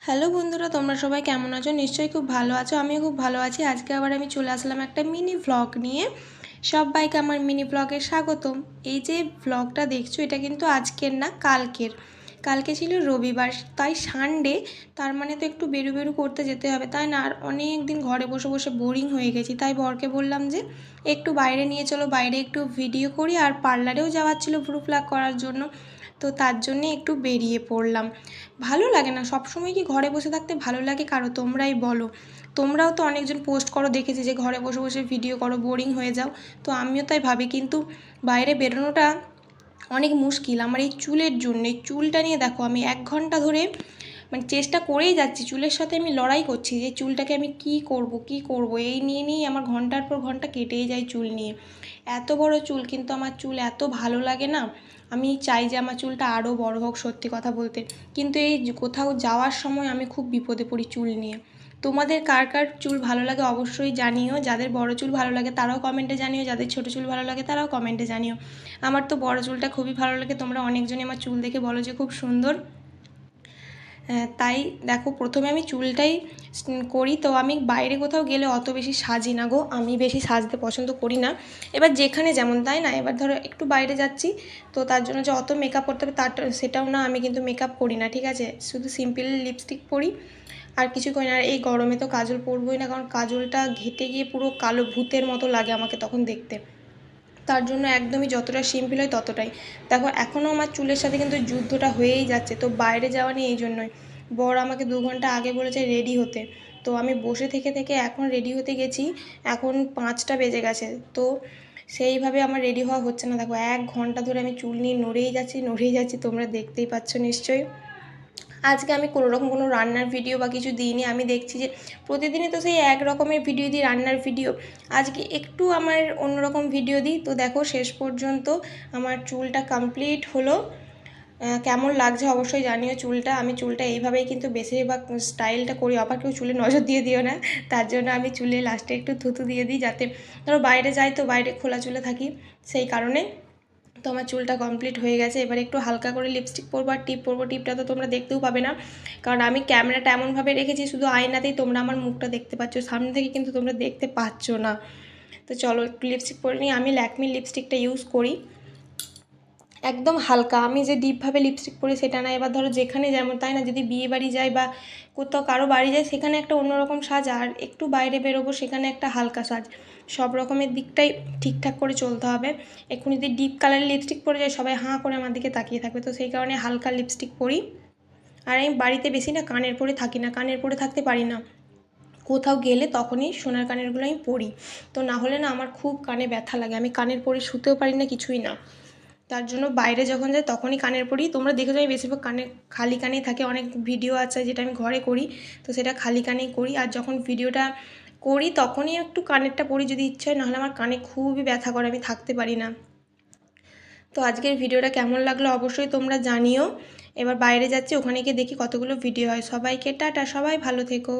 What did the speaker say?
Hello বন্ধুরা, তোমরা সবাই কেমন আছো? নিশ্চয়ই খুব ভালো আছো। আমিও খুব ভালো আছি। আজকে আবার আমি চলে আসলাম একটা মিনি ভ্লগ নিয়ে। সবাইকে আমার মিনি ভ্লগে স্বাগতম। এই যে ভ্লগটা দেখছো, এটা কিন্তু আজকের না, কালকের। কালকে ছিল রবিবার, তাই সানডে। তার মানে তো একটু বেরু করতে যেতে হবে, তাই না? আর অনেক দিন ঘরে বসে বসে বোরিং হয়ে গেছি, তাই বরকে বললাম যে একটু বাইরে নিয়ে চলো, বাইরে একটু ভিডিও করি। আর পার্লারেও যাওয়ার ছিল ভ্রু প্লাক করার জন্য, তো তার জন্যে একটু বেরিয়ে পড়লাম। ভালো লাগে না সবসময়, কি ঘরে বসে থাকতে ভালো লাগে কারো? তোমরাই বলো। তোমরাও তো অনেকজন পোস্ট করো দেখেছি যে ঘরে বসে বসে ভিডিও করো, বোরিং হয়ে যাও। তো আমিও তাই ভাবি, কিন্তু বাইরে বেরোনোটা অনেক মুশকিল আমার এই চুলের জন্য। এই চুলটা নিয়ে দেখো, আমি 1 ঘন্টা ধরে মানে চেষ্টা করেই যাচ্ছি, চুলের সাথে আমি লড়াই করছি যে চুলটাকে আমি কি করব এই নিয়েই আমার ঘন্টার পর ঘন্টা কেটেই যায় চুল নিয়ে। এত বড় চুল, কিন্তু আমার চুল এত ভালো লাগে না। আমি চাই যে আমার চুলটা আরও বড় হোক, সত্যি কথা বলতে। কিন্তু এই কোথাও যাওয়ার সময় আমি খুব বিপদে পড়ি চুল নিয়ে। তোমাদের কার কার চুল ভালো লাগে অবশ্যই জানিও। যাদের বড় চুল ভালো লাগে তারাও কমেন্টে জানিও, যাদের ছোটো চুল ভালো লাগে তারাও কমেন্টে জানিও। আমার তো বড় চুলটা খুবই ভালো লাগে। তোমরা অনেকজনই আমার চুল দেখে বলো যে খুব সুন্দর। তাই দেখো, প্রথমে আমি চুলটাই করি। তো আমি বাইরে কোথাও গেলে অত বেশি সাজি না গো, আমি বেশি সাজতে পছন্দ করি না। এবার যেখানে যেমন, তাই না? এবার ধরো একটু বাইরে যাচ্ছি, তো তার জন্য যে অত মেকআপ করতে হবে সেটাও না। আমি কিন্তু মেকআপ করি না, ঠিক আছে? শুধু সিম্পল লিপস্টিক পরি, আর কিছু করি না। আর এই গরমে তো কাজল পরবই না, কারণ কাজলটা ঘেঁটে গিয়ে পুরো কালো ভূতের মতো লাগে আমাকে তখন দেখতে। তার জন্য একদমই যতটা সিম্পল হয় ততটাই। দেখো, এখনও আমার চুলের সাথে কিন্তু যুদ্ধটা হয়েই যাচ্ছে। তো বাইরে যাওয়া নিয়ে এই জন্যই বর আমাকে 2 ঘন্টা আগে বলেছে রেডি হতে। তো আমি বসে থেকে থেকে এখন রেডি হতে গেছি, এখন 5টা বেজে গেছে। তো সেইভাবে আমার রেডি হওয়া হচ্ছে না। দেখো, 1 ঘন্টা ধরে আমি চুল নিয়ে নড়েই যাচ্ছি, তোমরা দেখতেই পাচ্ছ নিশ্চয়ই। আজকে আমি কোনোরকম কোনো রান্নার ভিডিও বা কিছু দিইনি। আমি দেখছি যে প্রতিদিনই তো সেই এক রকমের ভিডিও দিই, রান্নার ভিডিও। আজকে একটু আমার অন্যরকম ভিডিও দিই। তো দেখো, শেষ পর্যন্ত আমার চুলটা কমপ্লিট হলো। কেমন লাগছে অবশ্যই জানিও চুলটা। আমি চুলটা এইভাবেই কিন্তু বেশিরভাগ স্টাইলটা করি। আবার কেউ চুলে নজর দিয়ে দিও না। তার জন্য আমি চুলে লাস্টে একটু থুতু দিয়ে দিই, যাতে ধরো বাইরে যাই তো বাইরে খোলা চুলে থাকি, সেই কারণে। তো আমার চুলটা কমপ্লিট হয়ে গেছে। এবার একটু হালকা করে লিপস্টিক পরবো আর টিপ পরবো। টিপটা তো তোমরা দেখতেও পাবে না, কারণ আমি ক্যামেরাটা এমনভাবে রেখেছি শুধু আয়নাতেই তোমরা আমার মুখটা দেখতে পাচ্ছ, সামনে থেকে কিন্তু তোমরা দেখতে পাচ্ছ না। তো চলো একটু লিপস্টিক পরে নিই। আমি ল্যাকমির লিপস্টিকটা ইউজ করি, একদম হালকা। আমি যে ডিপভাবে লিপস্টিক পরি সেটা না। এবার ধরো যেখানে যেমন, তাই না? যদি বিয়ে বাড়ি যাই বা কোথাও কারো বাড়ি যাই, সেখানে একটা অন্যরকম সাজ, আর একটু বাইরে বেরোবো সেখানে একটা হালকা সাজ। সব রকমের দিকটাই ঠিকঠাক করে চলতে হবে। এখন যদি ডিপ কালারের লিপস্টিক পরে যাই, সবাই হাঁ করে আমার দিকে তাকিয়ে থাকবে। তো সেই কারণে হালকা লিপস্টিক পরি। আর আমি বাড়িতে বেশি না কানের পরে থাকি না, কানের পরে থাকতে পারি না। কোথাও গেলে তখনই সোনার কানেরগুলো আমি পরি। তো না হলে না আমার খুব কানে ব্যথা লাগে, আমি কানের পরে শুতেও পারি না, কিছুই না। তার জন্য বাইরে যখন যাই তখনই কানের পরি। তোমরা দেখে যাই বেশিরভাগ কানে খালি কানেই থাকে। অনেক ভিডিও আছে যেটা আমি ঘরে করি, তো সেটা খালি কানেই করি। আর যখন ভিডিওটা করি তখনই একটু কানেরটা পরি যদি ইচ্ছে হয়, নাহলে আমার কানে খুবই ব্যথা করে, আমি থাকতে পারি না। তো আজকের ভিডিওটা কেমন লাগলো অবশ্যই তোমরা জানিও। এবার বাইরে যাচ্ছি, ওখানে গিয়ে দেখি কতগুলো ভিডিও হয়। সবাইকে টাটা, সবাই ভালো থেকো।